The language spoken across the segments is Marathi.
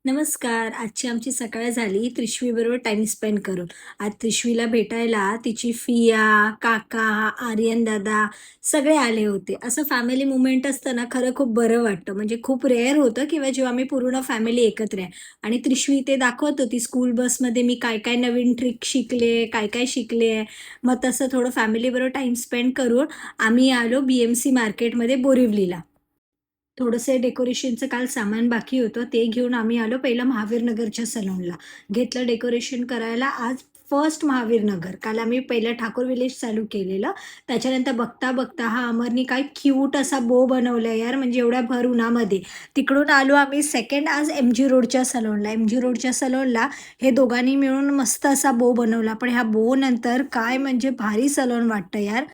नमस्कार. आजची आमची सकाळ झाली त्रिशवीबरोबर टाईम स्पेंड करून. आज त्रिशवीला भेटायला तिची फिया, काका, आर्यन दादा सगळे आले होते. असं फॅमिली मूव्हमेंट असतं ना, खरं खूप बरं वाटतं. म्हणजे खूप रेअर होतं किंवा जेव्हा आम्ही पूर्ण फॅमिली एकत्र आहे. आणि त्रिशवी ते दाखवत होती स्कूल बसमध्ये मी काय-काय नवीन ट्रिक शिकले, काय-काय शिकले. मग तसं थोडं फॅमिलीबरोबर टाईम स्पेंड करून आम्ही आलो बी-एम-सी मार्केटमध्ये बोरिवलीला. थोडंसं डेकोरेशनचं काल सामान बाकी होतं, ते घेऊन आम्ही आलो पहिलं महावीरनगरच्या सलूनला. घेतलं डेकोरेशन करायला आज फर्स्ट महावीरनगर. काल आम्ही पहिलं ठाकूर विलेज चालू केलेलं. त्याच्यानंतर बघता-बघता हा अमरनी काय क्यूट असा बो बनवलाय यार, म्हणजे एवढ्या भर उन्हामध्ये. तिकडून आलो आम्ही सेकंड आज एम-जी रोडच्या सलूनला. एम-जी रोडच्या सलूनला हे दोघांनी मिळून मस्त असा बो बनवला. पण ह्या बो नंतर काय म्हणजे भारी सलून वाटतं यार.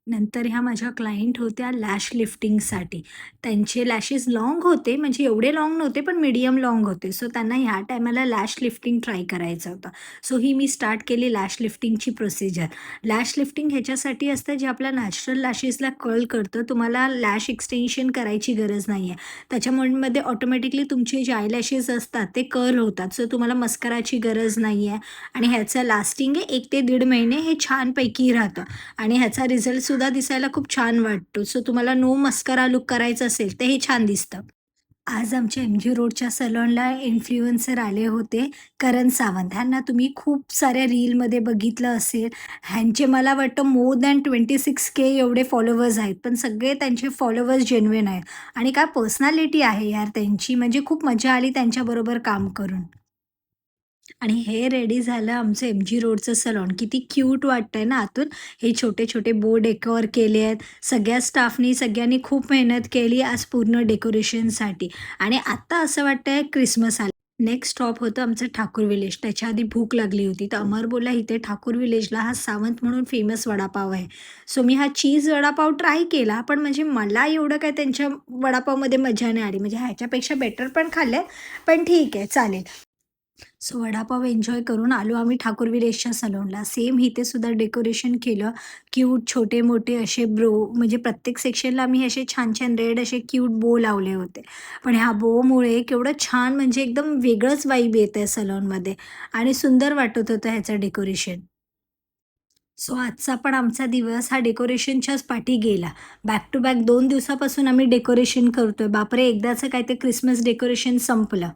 नंतर ह्या माझ्या क्लायंट होत्या लॅश लिफ्टिंगसाठी. त्यांचे लॅशेस लाँग होते, म्हणजे एवढे लाँग नव्हते, पण मीडियम लाँग होते. सो त्यांना ह्या टायमाला लॅश लिफ्टिंग ट्राय करायचं होतं. सो ही मी स्टार्ट केली लॅश लिफ्टिंगची प्रोसिजर. लॅश लिफ्टिंग ह्याच्यासाठी असतं, जे आपल्या नॅचरल लॅशेसला कर्ल करतं. तुम्हाला लॅश एक्सटेन्शन करायची गरज नाही आहे. त्याच्यामध्ये ऑटोमॅटिकली तुमचे जे आयलॅशेस असतात, ते कर्ल होतात. सो तुम्हाला मस्कराची गरज नाही आहे आणि ह्याचं लास्टिंग आहे 1 ते 1.5 महिने हे छानपैकी राहतं. आणि ह्याचा रिझल्टसुद्धा दिसायला खूप छान वाटतो. सो तुम्हाला नो मस्करा लूक करायचं असेल, तर हे छान दिसतं. आज आमच्या एम-जी रोडच्या सलॉनला इन्फ्लुएन्सर आले होते, करण सावंत. ह्यांना तुम्ही खूप साऱ्या रीलमध्ये बघितलं असेल. ह्यांचे मला वाटतं मोर दॅन 26K एवढे फॉलोवर्स आहेत. पण सगळे त्यांचे फॉलोवर्स जेन्युइन आहेत आणि काय पर्सनॅलिटी आहे यार त्यांची, म्हणजे खूप मजा आली त्यांच्याबरोबर काम करून. आणि हे रेडी झालं आमचं एम-जी रोडचं सलॉन. किती क्यूट वाटतंय ना आतून. हे छोटे-छोटे बोर्ड डेकोर केले आहेत. सगळ्या स्टाफनी सगळ्यांनी खूप मेहनत केली आज पूर्ण डेकोरेशनसाठी आणि आत्ता असं वाटतंय क्रिसमस आला. नेक्स्ट स्टॉप होतं आमचं ठाकूर विलेज. त्याच्या आधी भूक लागली होती. तर अमर बोलला, "इथे ठाकूर विलेजला हा सावंत म्हणून फेमस वडापाव आहे." सो मी हा चीज वडापाव ट्राय केला. पण म्हणजे मला एवढं काय त्यांच्या वडापावमध्ये मजा नाही आली. म्हणजे ह्याच्यापेक्षा बेटर पण खाल्लंय, पण ठीक आहे चालेल. सो वडापाव एन्जॉय करून आलो आम्ही ठाकूर विलेजच्या सलूनला. सेम इथे सुद्धा डेकोरेशन केलं. क्यूट छोटे-मोठे असे म्हणजे प्रत्येक सेक्शनला आम्ही असे छान-छान रेड असे क्यूट बो लावले होते. पण ह्या बोमुळे केवढं छान म्हणजे एकदम वेगळंच वाइब येतंय सलूनमध्ये आणि सुंदर वाटत होतं ह्याचं डेकोरेशन. सो आजचा पण आमचा दिवस हा डेकोरेशनच्याच पाठी गेला. बॅक टू बॅक 2 दिवसापासून आम्ही डेकोरेशन करतोय. बापरे! एकदाचं काय ते क्रिसमस डेकोरेशन संपलं.